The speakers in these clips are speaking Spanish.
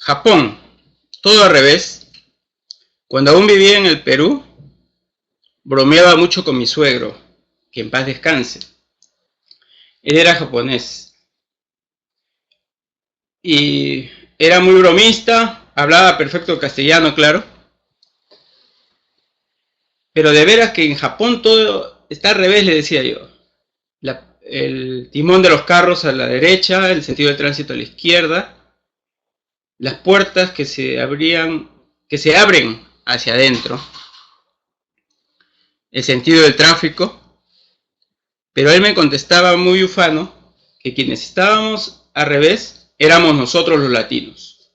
Japón, todo al revés. Cuando aún vivía en el Perú, bromeaba mucho con mi suegro, que en paz descanse. Él era japonés y era muy bromista, hablaba perfecto castellano, claro, pero de veras que en Japón todo está al revés, le decía yo. El timón de los carros a la derecha, el sentido de tránsito a la izquierda, las puertas que se abren hacia adentro, el sentido del tráfico. Pero él me contestaba muy ufano que quienes estábamos al revés éramos nosotros los latinos.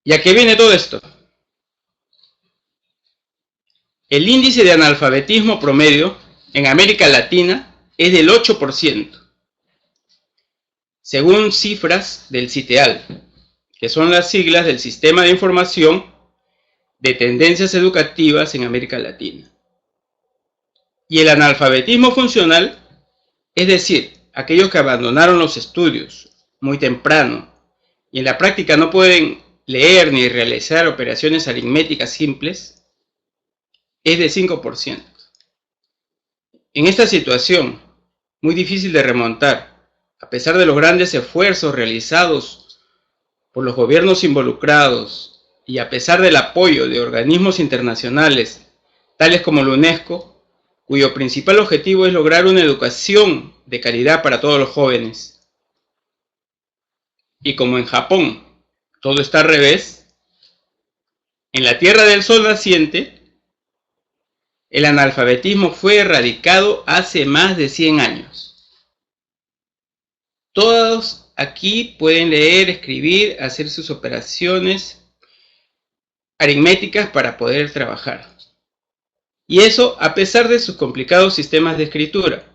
¿Y a qué viene todo esto? El índice de analfabetismo promedio en América Latina es del 8%, según cifras del CITEAL, que son las siglas del Sistema de Información de Tendencias Educativas en América Latina. Y el analfabetismo funcional, es decir, aquellos que abandonaron los estudios muy temprano y en la práctica no pueden leer ni realizar operaciones aritméticas simples, es de 5%. En esta situación, muy difícil de remontar, a pesar de los grandes esfuerzos realizados por los gobiernos involucrados y a pesar del apoyo de organismos internacionales, tales como la UNESCO, cuyo principal objetivo es lograr una educación de calidad para todos los jóvenes. Y como en Japón todo está al revés, en la Tierra del Sol naciente, el analfabetismo fue erradicado hace más de 100 años. Todos aquí pueden leer, escribir, hacer sus operaciones aritméticas para poder trabajar. Y eso a pesar de sus complicados sistemas de escritura.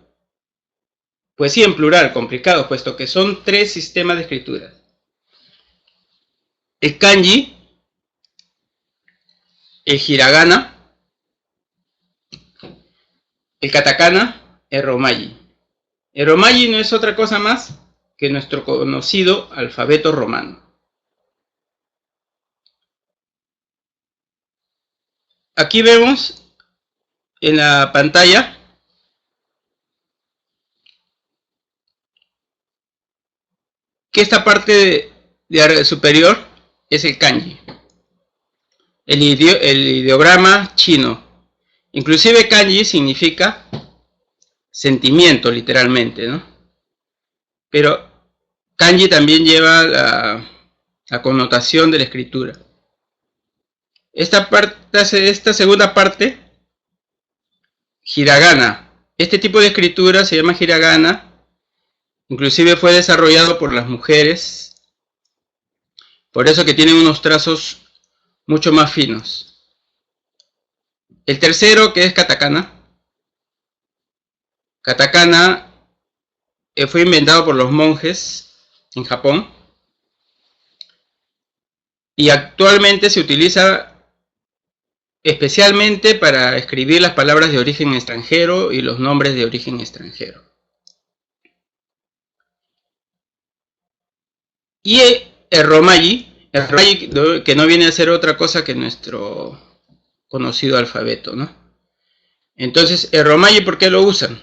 Pues sí, en plural, complicados, puesto que son 3 sistemas de escritura. El kanji, el hiragana, el katakana, el romaji. El romaji no es otra cosa más que nuestro conocido alfabeto romano. Aquí vemos en la pantalla que esta parte de superior es el kanji, el ideograma chino. Inclusive kanji significa sentimiento literalmente, ¿no? Pero kanji también lleva la connotación de la escritura. Esta segunda parte, hiragana. Este tipo de escritura se llama hiragana. Inclusive fue desarrollado por las mujeres. Por eso que tienen unos trazos mucho más finos. El tercero, que es katakana. Katakana fue inventado por los monjes en Japón. Y actualmente se utiliza especialmente para escribir las palabras de origen extranjero y los nombres de origen extranjero. Y el romaji, que no viene a ser otra cosa que nuestro conocido alfabeto, ¿no? Entonces, el romaji, ¿por qué lo usan?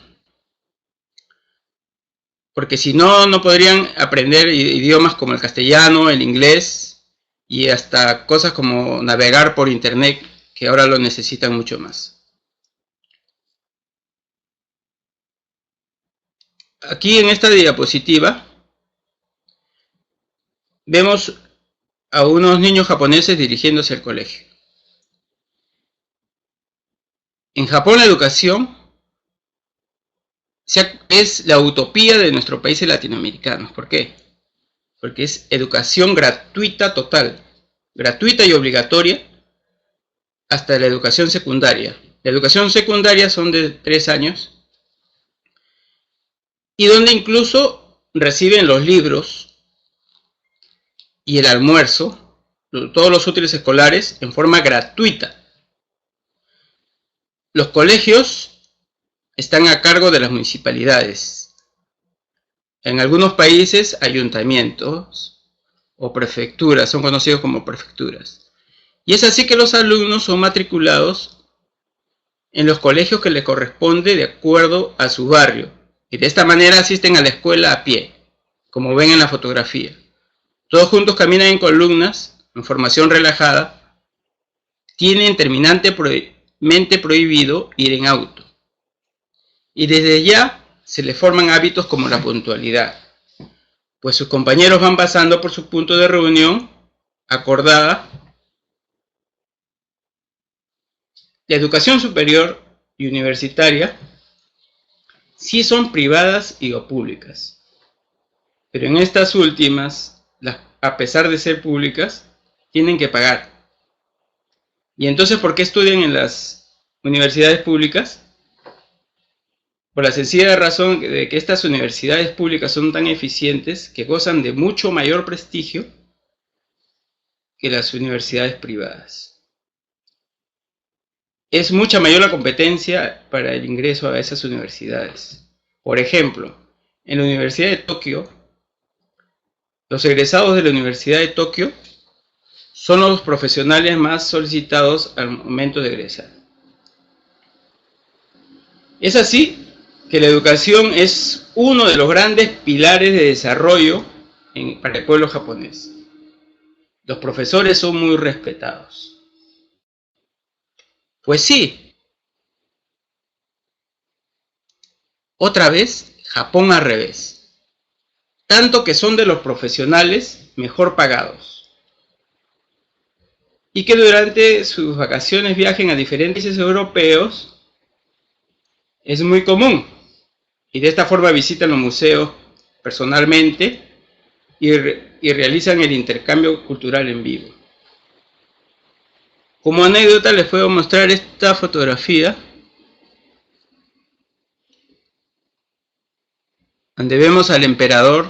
Porque si no, no podrían aprender idiomas como el castellano, el inglés y hasta cosas como navegar por internet, que ahora lo necesitan mucho más. Aquí en esta diapositiva vemos a unos niños japoneses dirigiéndose al colegio. En Japón la educación es la utopía de nuestros países latinoamericanos. ¿Por qué? Porque es educación gratuita total, gratuita y obligatoria hasta la educación secundaria. La educación secundaria son de 3 años y donde incluso reciben los libros y el almuerzo, todos los útiles escolares en forma gratuita. Los colegios están a cargo de las municipalidades. En algunos países, ayuntamientos o prefecturas, son conocidos como prefecturas. Y es así que los alumnos son matriculados en los colegios que les corresponde de acuerdo a su barrio. Y de esta manera asisten a la escuela a pie, como ven en la fotografía. Todos juntos caminan en columnas, en formación relajada. Tienen terminantemente prohibido ir en auto. Y desde ya se les forman hábitos como la puntualidad, pues sus compañeros van pasando por su punto de reunión acordada. La educación superior y universitaria sí son privadas y o públicas, pero en estas últimas, a pesar de ser públicas, tienen que pagar. ¿Y entonces por qué estudian en las universidades públicas? Por la sencilla razón de que estas universidades públicas son tan eficientes que gozan de mucho mayor prestigio que las universidades privadas. Es mucha mayor la competencia para el ingreso a esas universidades. Por ejemplo, en la Universidad de Tokio, los egresados de la Universidad de Tokio son los profesionales más solicitados al momento de egresar. Es así que la educación es uno de los grandes pilares de desarrollo para el pueblo japonés. Los profesores son muy respetados. Pues sí, otra vez, Japón al revés. Tanto que son de los profesionales mejor pagados. Y que durante sus vacaciones viajen a diferentes países europeos es muy común. Y de esta forma visitan los museos personalmente y realizan el intercambio cultural en vivo. Como anécdota les puedo mostrar esta fotografía donde vemos al emperador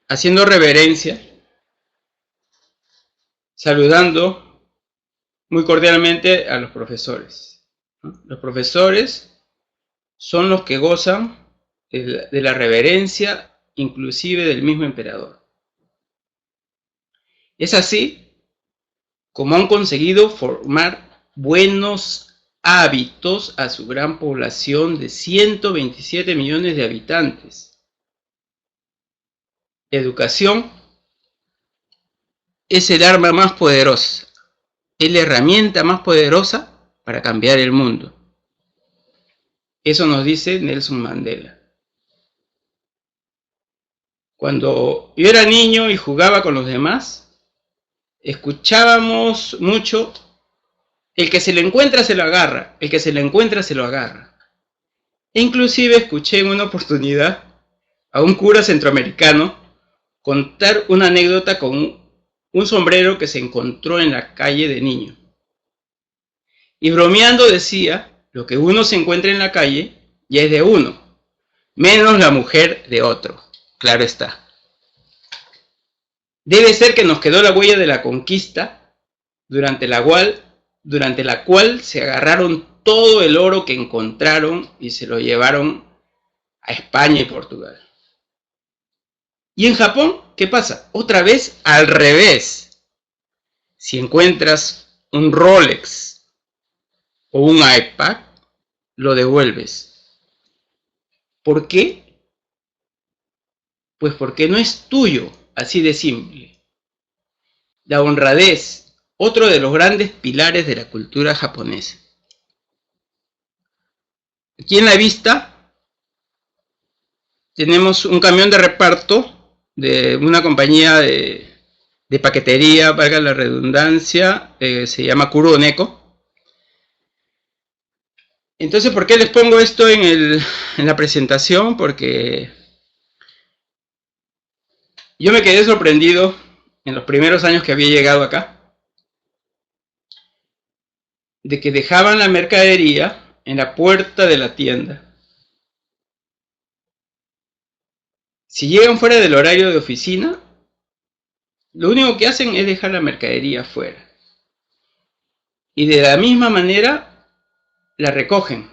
haciendo reverencia, saludando muy cordialmente a los profesores. Los profesores son los que gozan de la reverencia inclusive del mismo emperador. Es así como han conseguido formar buenos hábitos a su gran población de 127 millones de habitantes. La educación es el arma más poderosa, es la herramienta más poderosa para cambiar el mundo. Eso nos dice Nelson Mandela. Cuando yo era niño y jugaba con los demás, escuchábamos mucho: el que se le encuentra se lo agarra, el que se le encuentra se lo agarra. E inclusive escuché en una oportunidad a un cura centroamericano contar una anécdota con un sombrero que se encontró en la calle de niño. Y bromeando decía: lo que uno se encuentra en la calle ya es de uno, menos la mujer de otro. Claro está. Debe ser que nos quedó la huella de la conquista, durante la cual se agarraron todo el oro que encontraron y se lo llevaron a España y Portugal. Y en Japón, ¿qué pasa? Otra vez al revés. Si encuentras un Rolex o un iPad, lo devuelves. ¿Por qué? Pues porque no es tuyo, así de simple. La honradez, otro de los grandes pilares de la cultura japonesa. Aquí en la vista tenemos un camión de reparto de una compañía de paquetería, valga la redundancia, se llama Kuroneko. Entonces, ¿por qué les pongo esto en la presentación? Porque yo me quedé sorprendido en los primeros años que había llegado acá, de que dejaban la mercadería en la puerta de la tienda. Si llegan fuera del horario de oficina, lo único que hacen es dejar la mercadería fuera. Y de la misma manera la recogen.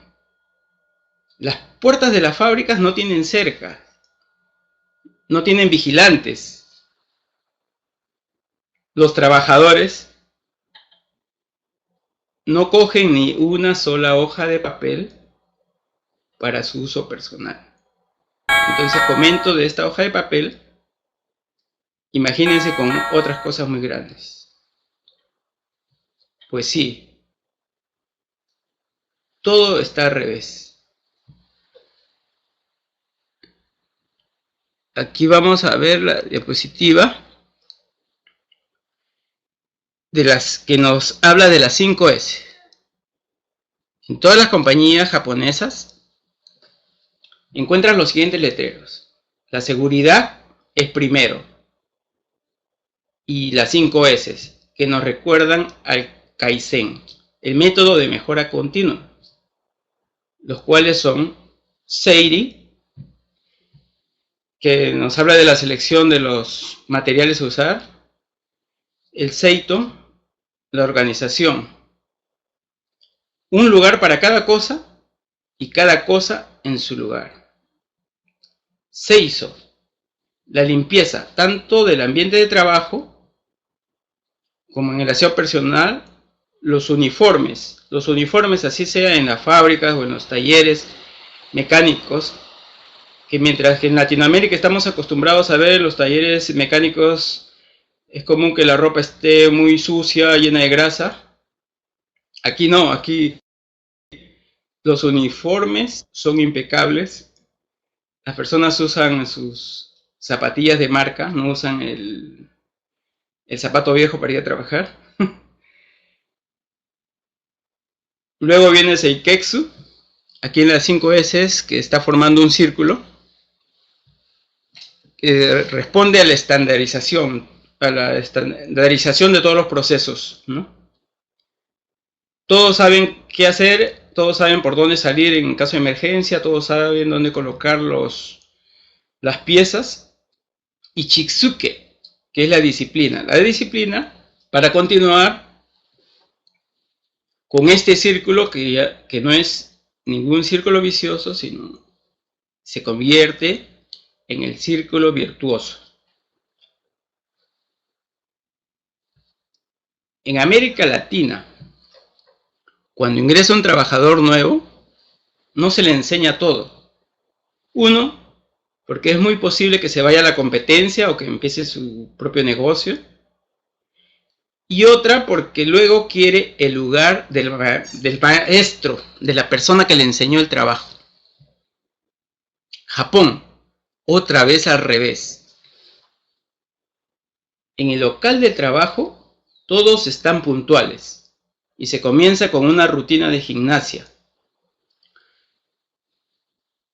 Las puertas de las fábricas no tienen cerca, no tienen vigilantes. Los trabajadores no cogen ni una sola hoja de papel para su uso personal. Entonces comento de esta hoja de papel, imagínense con otras cosas muy grandes. Pues sí, todo está al revés. Aquí vamos a ver la diapositiva de las que nos habla de las 5 S. En todas las compañías japonesas encuentras los siguientes letreros. La seguridad es primero. Y las 5 S, que nos recuerdan al Kaizen, el método de mejora continua, los cuales son Seiri, que nos habla de la selección de los materiales a usar, el Seito, la organización, un lugar para cada cosa y cada cosa en su lugar. Seiso, la limpieza tanto del ambiente de trabajo como en el aseo personal. Los uniformes así sea en las fábricas o en los talleres mecánicos, que mientras que en Latinoamérica estamos acostumbrados a ver los talleres mecánicos, es común que la ropa esté muy sucia, llena de grasa. Aquí no, aquí los uniformes son impecables. Las personas usan sus zapatillas de marca, no usan el zapato viejo para ir a trabajar. Luego viene el Seiketsu, aquí en las 5 S, que está formando un círculo, que responde a la estandarización de todos los procesos, ¿no? Todos saben qué hacer, todos saben por dónde salir en caso de emergencia, todos saben dónde colocar las piezas. Y Chitsuke, que es la disciplina. La disciplina para continuar con este círculo que no es ningún círculo vicioso, sino se convierte en el círculo virtuoso. En América Latina, cuando ingresa un trabajador nuevo, no se le enseña todo. Uno, porque es muy posible que se vaya a la competencia o que empiece su propio negocio. Y otra, porque luego quiere el lugar del maestro, de la persona que le enseñó el trabajo. Japón, otra vez al revés. En el local de trabajo, todos están puntuales y se comienza con una rutina de gimnasia,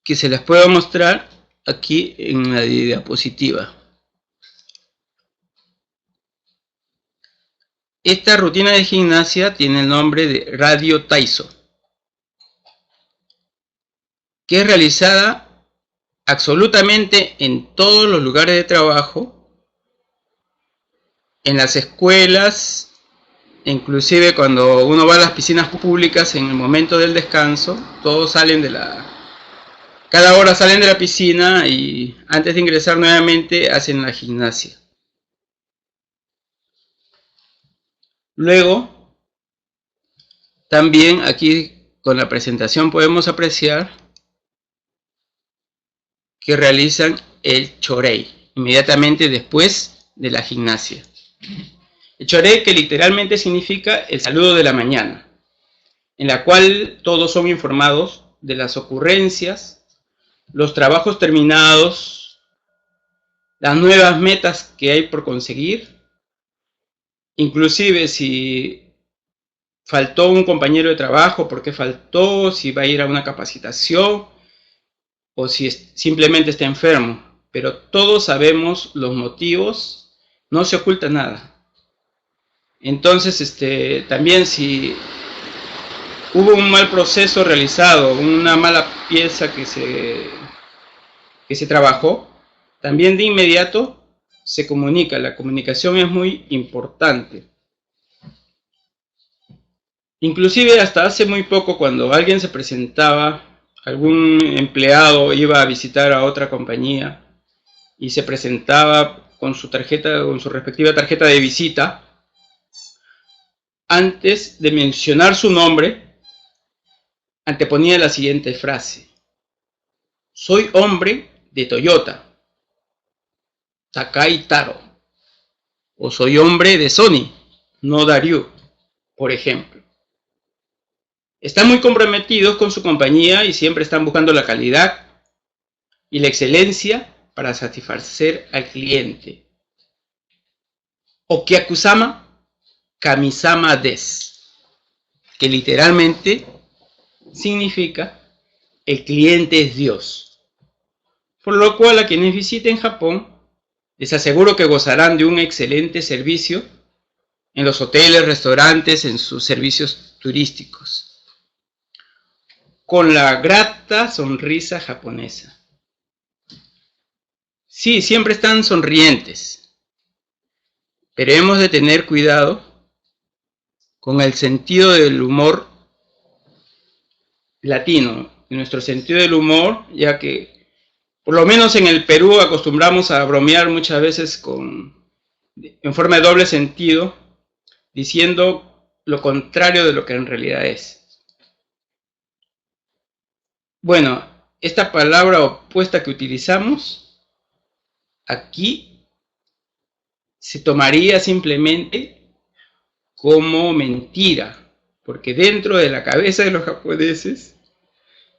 que se las puedo mostrar aquí en la diapositiva. Esta rutina de gimnasia tiene el nombre de Radio Taiso, que es realizada absolutamente en todos los lugares de trabajo, en las escuelas, inclusive cuando uno va a las piscinas públicas en el momento del descanso, todos salen cada hora salen de la piscina y antes de ingresar nuevamente hacen la gimnasia. Luego, también aquí con la presentación podemos apreciar que realizan el chorei inmediatamente después de la gimnasia. El chorei, que literalmente significa el saludo de la mañana, en la cual todos son informados de las ocurrencias, los trabajos terminados, las nuevas metas que hay por conseguir, inclusive si faltó un compañero de trabajo, por qué faltó, si va a ir a una capacitación o si simplemente está enfermo. Pero todos sabemos los motivos, no se oculta nada. Entonces, también si hubo un mal proceso realizado, una mala pieza que se trabajó, también de inmediato se comunica. La comunicación es muy importante. Inclusive hasta hace muy poco, cuando alguien se presentaba algún empleado iba a visitar a otra compañía y se presentaba con su tarjeta, con su respectiva tarjeta de visita, antes de mencionar su nombre, anteponía la siguiente frase: soy hombre de Toyota, Takai Taro, o soy hombre de Sony, no Daryū, por ejemplo. Están muy comprometidos con su compañía y siempre están buscando la calidad y la excelencia para satisfacer al cliente. Okyakusama Kamisama desu, que literalmente significa el cliente es Dios. Por lo cual, a quienes visiten Japón, les aseguro que gozarán de un excelente servicio en los hoteles, restaurantes, en sus servicios turísticos, con la grata sonrisa japonesa. Sí, siempre están sonrientes, pero hemos de tener cuidado con el sentido del humor latino, nuestro sentido del humor, ya que por lo menos en el Perú acostumbramos a bromear muchas veces en forma de doble sentido, diciendo lo contrario de lo que en realidad es. Bueno, esta palabra opuesta que utilizamos aquí se tomaría simplemente como mentira, porque dentro de la cabeza de los japoneses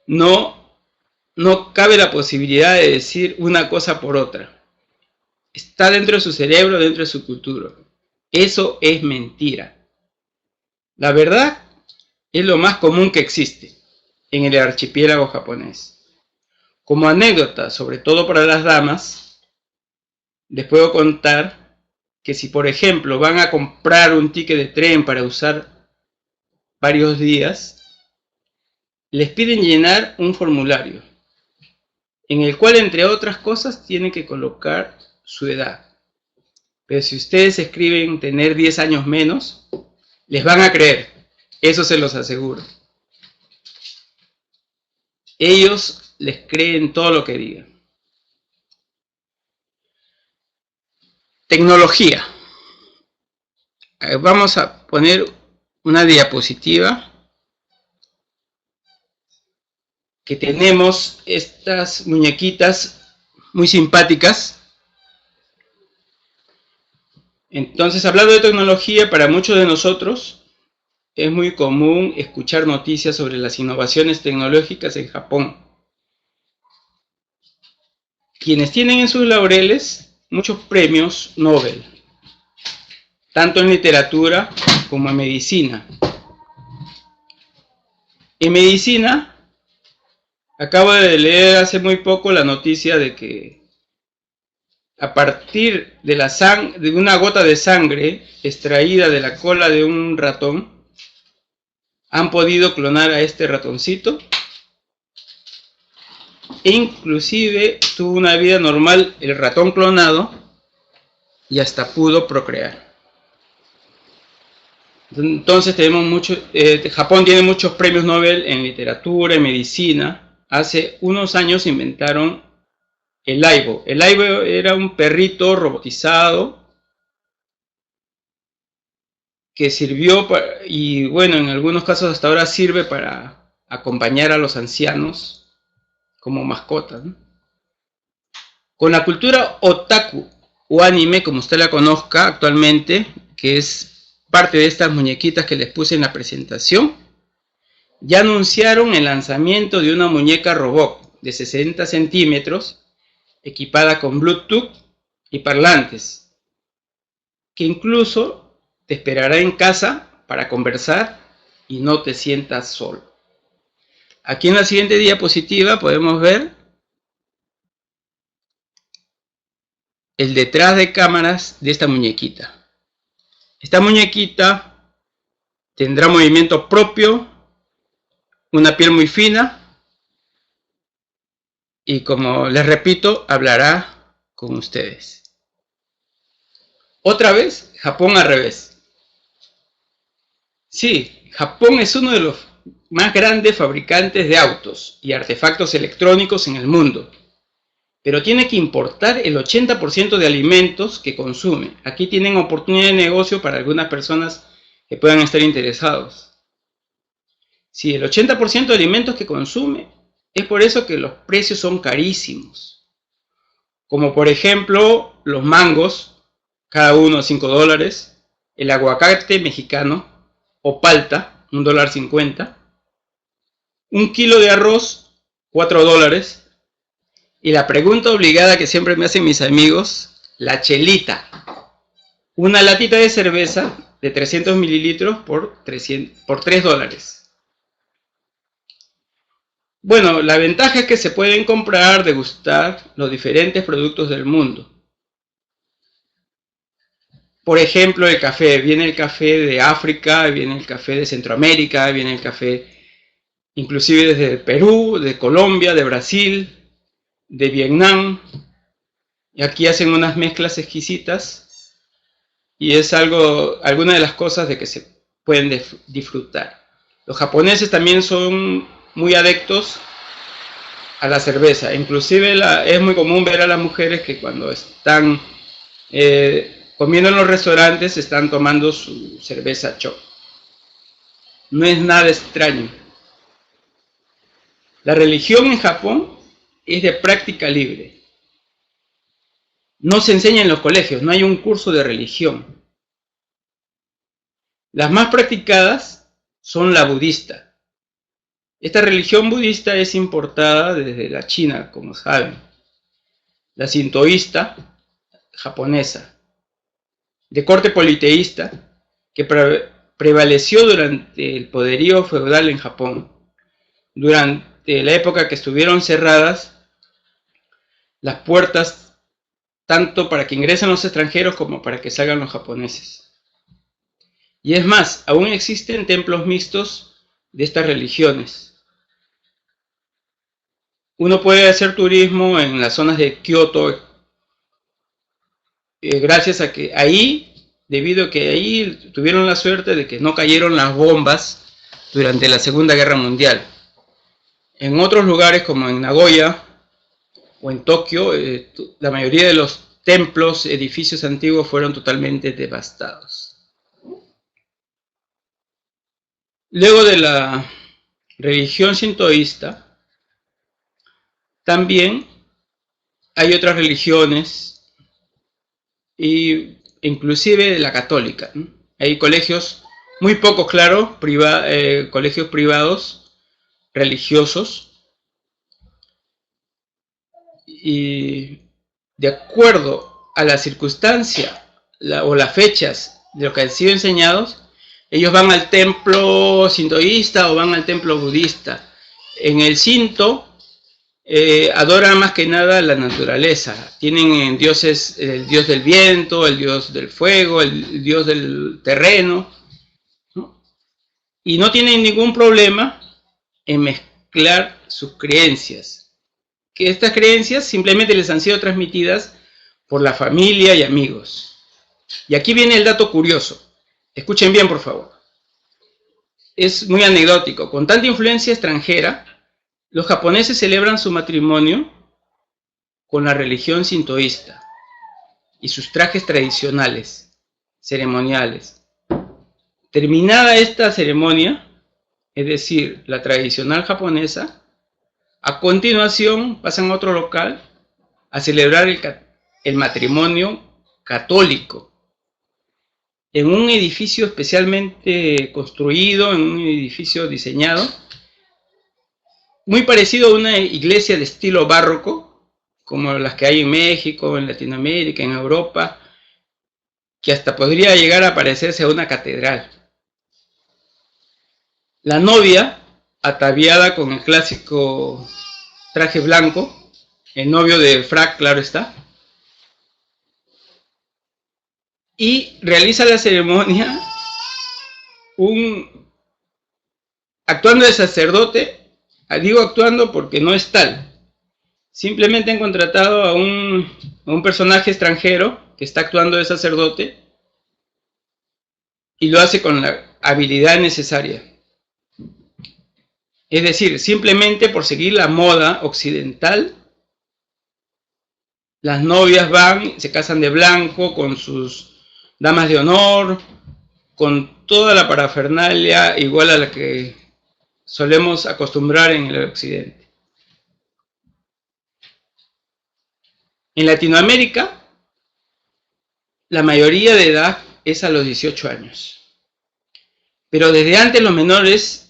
no cabe la posibilidad de decir una cosa por otra. Está dentro de su cerebro, dentro de su cultura. Eso es mentira. La verdad es lo más común que existe en el archipiélago japonés. Como anécdota, sobre todo para las damas, les puedo contar que si por ejemplo van a comprar un ticket de tren para usar varios días, les piden llenar un formulario en el cual, entre otras cosas, tienen que colocar su edad. Pero si ustedes escriben tener 10 años menos, les van a creer, eso se los aseguro. Ellos les creen todo lo que digan. Tecnología. Vamos a poner una diapositiva que tenemos estas muñequitas muy simpáticas. Entonces, hablando de tecnología, para muchos de nosotros es muy común escuchar noticias sobre las innovaciones tecnológicas en Japón. Quienes tienen en sus laureles muchos premios Nobel, tanto en literatura como en medicina. En medicina, acabo de leer hace muy poco la noticia de que a partir de una gota de sangre extraída de la cola de un ratón, han podido clonar a este ratoncito e inclusive tuvo una vida normal el ratón clonado y hasta pudo procrear. Entonces Japón tiene muchos premios Nobel en literatura, en medicina. Hace unos años inventaron el Aibo. El Aibo era un perrito robotizado que sirvió y bueno, en algunos casos hasta ahora sirve para acompañar a los ancianos como mascotas, ¿no? Con la cultura otaku o anime, como usted la conozca actualmente, que es parte de estas muñequitas que les puse en la presentación, ya anunciaron el lanzamiento de una muñeca robot de 60 centímetros equipada con Bluetooth y parlantes, que incluso te esperará en casa para conversar y no te sientas solo. Aquí en la siguiente diapositiva podemos ver el detrás de cámaras de esta muñequita. Esta muñequita tendrá movimiento propio, una piel muy fina y, como les repito, hablará con ustedes. Otra vez, Japón al revés. Sí, Japón es uno de los más grandes fabricantes de autos y artefactos electrónicos en el mundo, pero tiene que importar el 80% de alimentos que consume. Aquí tienen oportunidad de negocio para algunas personas que puedan estar interesados. Si el 80% de alimentos que consume, es por eso que los precios son carísimos. Como por ejemplo, los mangos, cada uno $5, el aguacate mexicano o palta, $1.50, un kilo de arroz, $4, y la pregunta obligada que siempre me hacen mis amigos, la chelita, una latita de cerveza de 300 mililitros por $3. Bueno, la ventaja es que se pueden comprar, degustar los diferentes productos del mundo. Por ejemplo, el café. Viene el café de África, viene el café de Centroamérica, viene el café inclusive desde Perú, de Colombia, de Brasil, de Vietnam. Y aquí hacen unas mezclas exquisitas y es alguna de las cosas de que se pueden disfrutar. Los japoneses también son muy adeptos a la cerveza. Inclusive es muy común ver a las mujeres que cuando están comiendo en los restaurantes están tomando su cerveza Cho. No es nada extraño. La religión en Japón es de práctica libre. No se enseña en los colegios, no hay un curso de religión. Las más practicadas son la budista. Esta religión budista es importada desde la China, como saben. La sintoísta, japonesa, de corte politeísta, que prevaleció durante el poderío feudal en Japón. Durante la época que estuvieron cerradas las puertas, tanto para que ingresen los extranjeros como para que salgan los japoneses. Y es más, aún existen templos mixtos de estas religiones. Uno puede hacer turismo en las zonas de Kioto, gracias a que ahí, debido a que ahí tuvieron la suerte de que no cayeron las bombas durante la Segunda Guerra Mundial. En otros lugares como en Nagoya o en Tokio, la mayoría de los templos, edificios antiguos fueron totalmente devastados. Luego de la religión sintoísta, también hay otras religiones, inclusive la católica. Hay colegios, muy pocos, claro, colegios privados, religiosos, y de acuerdo a la circunstancia o las fechas de lo que han sido enseñados, ellos van al templo sintoísta o van al templo budista. En el Sinto adoran más que nada la naturaleza. Tienen dioses, el dios del viento, el dios del fuego, el dios del terreno, ¿no? Y no tienen ningún problema en mezclar sus creencias. Que estas creencias simplemente les han sido transmitidas por la familia y amigos. Y aquí viene el dato curioso. Escuchen bien, por favor. Es muy anecdótico. Con tanta influencia extranjera, los japoneses celebran su matrimonio con la religión sintoísta y sus trajes tradicionales, ceremoniales. Terminada esta ceremonia, es decir, la tradicional japonesa, a continuación pasan a otro local a celebrar el matrimonio católico en un edificio especialmente construido, en un edificio diseñado, muy parecido a una iglesia de estilo barroco, como las que hay en México, en Latinoamérica, en Europa, que hasta podría llegar a parecerse a una catedral. La novia, ataviada con el clásico traje blanco, el novio de frac, claro está, y realiza la ceremonia actuando de sacerdote. Digo actuando porque no es tal. Simplemente han contratado a un personaje extranjero que está actuando de sacerdote y lo hace con la habilidad necesaria. Es decir, simplemente por seguir la moda occidental, las novias van, se casan de blanco con sus damas de honor, con toda la parafernalia igual a la que solemos acostumbrar en el occidente. En Latinoamérica, la mayoría de edad es a los 18 años. Pero desde antes los menores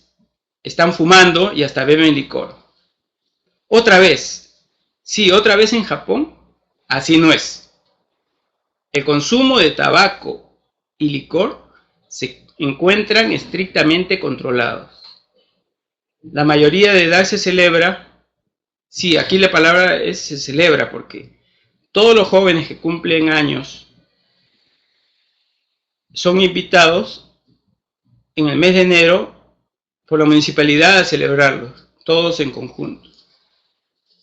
están fumando y hasta beben licor. Otra vez, sí, otra vez en Japón, así no es. El consumo de tabaco y licor se encuentran estrictamente controlados. La mayoría de edad se celebra, sí, aquí la palabra es se celebra porque todos los jóvenes que cumplen años son invitados en el mes de enero por la municipalidad a celebrarlos, todos en conjunto.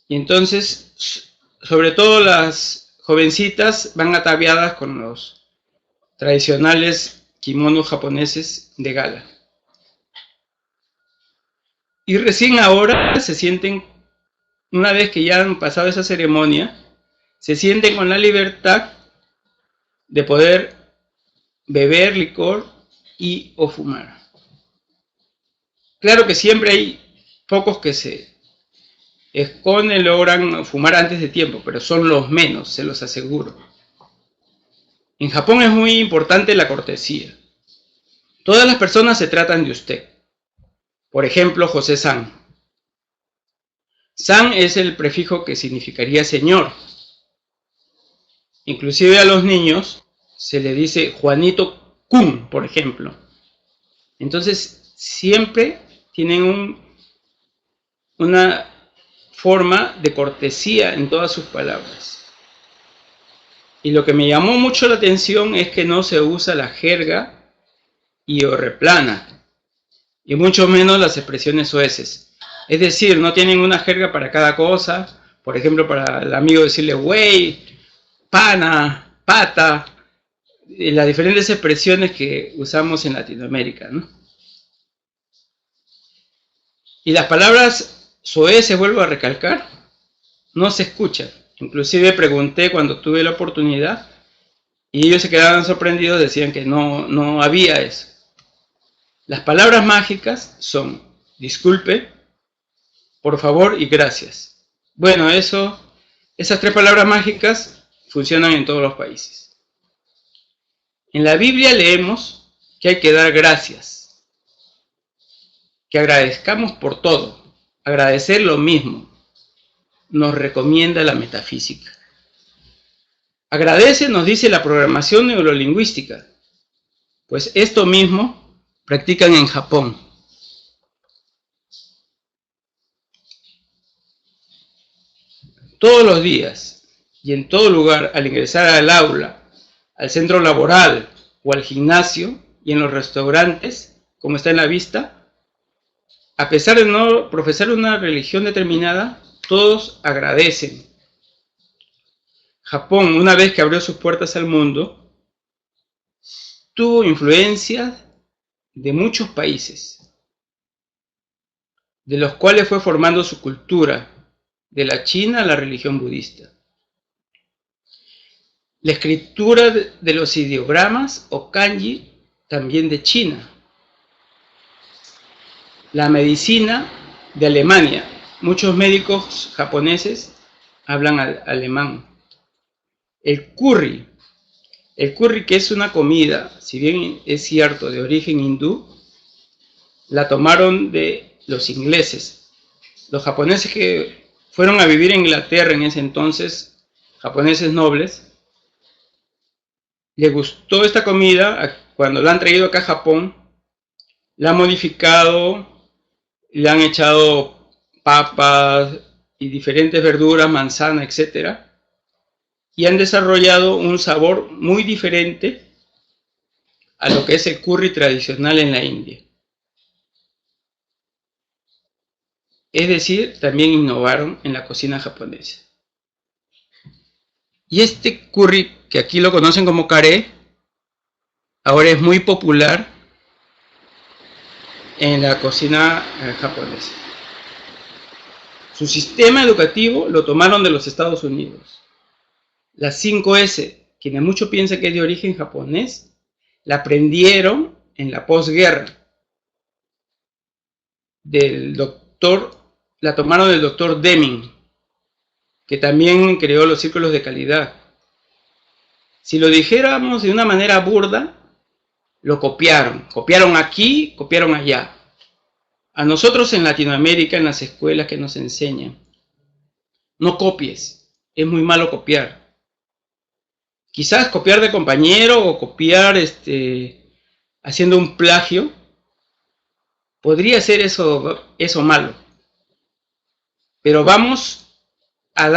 Y entonces, sobre todo las jovencitas van ataviadas con los tradicionales kimonos japoneses de gala. Y recién ahora se sienten, una vez que ya han pasado esa ceremonia, se sienten con la libertad de poder beber licor y o fumar. Claro que siempre hay pocos que se esconden, logran fumar antes de tiempo, pero son los menos, se los aseguro. En Japón es muy importante la cortesía. Todas las personas se tratan de usted. Por ejemplo, José-san. San es el prefijo que significaría señor. Inclusive a los niños se le dice Juanito-kun, por ejemplo. Entonces, siempre tienen una forma de cortesía en todas sus palabras. Y lo que me llamó mucho la atención es que no se usa la jerga y o replana, y mucho menos las expresiones soeces. Es decir, no tienen una jerga para cada cosa. Por ejemplo, para el amigo decirle güey, pana, pata, las diferentes expresiones que usamos en Latinoamérica, ¿no? Y las palabras soeces, vuelvo a recalcar, no se escuchan. Inclusive pregunté cuando tuve la oportunidad y ellos se quedaban sorprendidos, decían que no había eso. Las palabras mágicas son disculpe, por favor y gracias. Bueno, esas tres palabras mágicas funcionan en todos los países. En la Biblia leemos que hay que dar gracias, que agradezcamos por todo, agradecer lo mismo, nos recomienda la metafísica. Agradece, nos dice la programación neurolingüística, pues esto mismo practican en Japón. Todos los días y en todo lugar, al ingresar al aula, al centro laboral o al gimnasio y en los restaurantes, como está en la vista, a pesar de no profesar una religión determinada, todos agradecen. Japón, una vez que abrió sus puertas al mundo, tuvo influencia de muchos países, de los cuales fue formando su cultura, de la China a la religión budista. La escritura de los ideogramas o kanji también de China. La medicina de Alemania. Muchos médicos japoneses hablan alemán. El curry que es una comida, si bien es cierto de origen hindú, la tomaron de los ingleses. Los japoneses que fueron a vivir en Inglaterra en ese entonces, japoneses nobles, les gustó esta comida. Cuando la han traído acá a Japón, la han modificado, le han echado papas y diferentes verduras, manzana, etc. Y han desarrollado un sabor muy diferente a lo que es el curry tradicional en la India. Es decir, también innovaron en la cocina japonesa. Y este curry, que aquí lo conocen como caré, ahora es muy popular en la cocina japonesa. Su sistema educativo lo tomaron de los Estados Unidos. Las 5S, quienes muchos piensan que es de origen japonés, la aprendieron en la posguerra. La tomaron del doctor Deming, que también creó los círculos de calidad. Si lo dijéramos de una manera burda, lo copiaron. Copiaron aquí, copiaron allá. A nosotros en Latinoamérica, en las escuelas que nos enseñan, no copies, es muy malo copiar. Quizás copiar de compañero o copiar haciendo un plagio, podría ser eso malo. Pero vamos a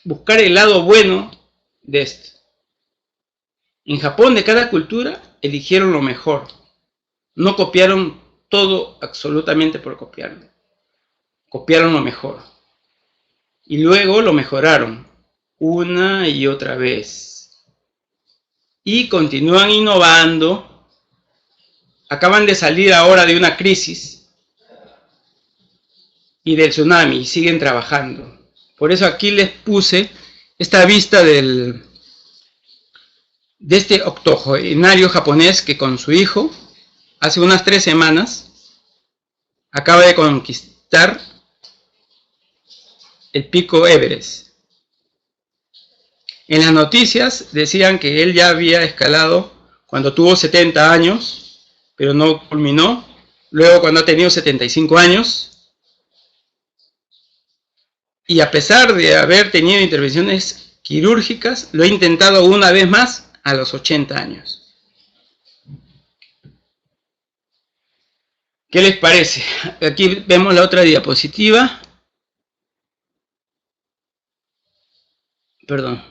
buscar el lado bueno de esto. En Japón, de cada cultura, eligieron lo mejor. No copiaron todo absolutamente por copiarlo. Copiaron lo mejor. Y luego lo mejoraron una y otra vez. Y continúan innovando. Acaban de salir ahora de una crisis y del tsunami y siguen trabajando. Por eso aquí les puse esta vista de este octogenario japonés que con su hijo, hace unas 3 semanas, acaba de conquistar el pico Everest. En las noticias decían que él ya había escalado cuando tuvo 70 años, pero no culminó. Luego cuando ha tenido 75 años, y a pesar de haber tenido intervenciones quirúrgicas, lo ha intentado una vez más a los 80 años. ¿Qué les parece? Aquí vemos la otra diapositiva. Perdón.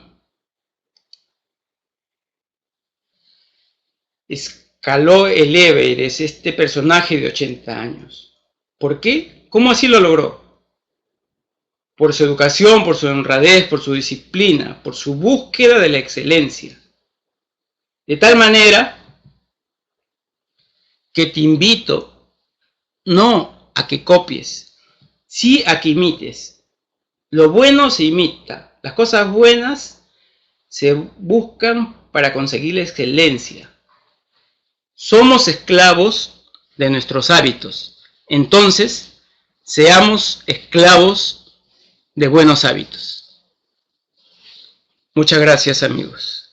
Escaló el Everest, este personaje de 80 años. ¿Por qué? ¿Cómo así lo logró? Por su educación, por su honradez, por su disciplina, por su búsqueda de la excelencia. De tal manera que te invito no a que copies, sí a que imites. Lo bueno se imita, las cosas buenas se buscan para conseguir la excelencia. Somos esclavos de nuestros hábitos, entonces seamos esclavos de buenos hábitos. Muchas gracias, amigos.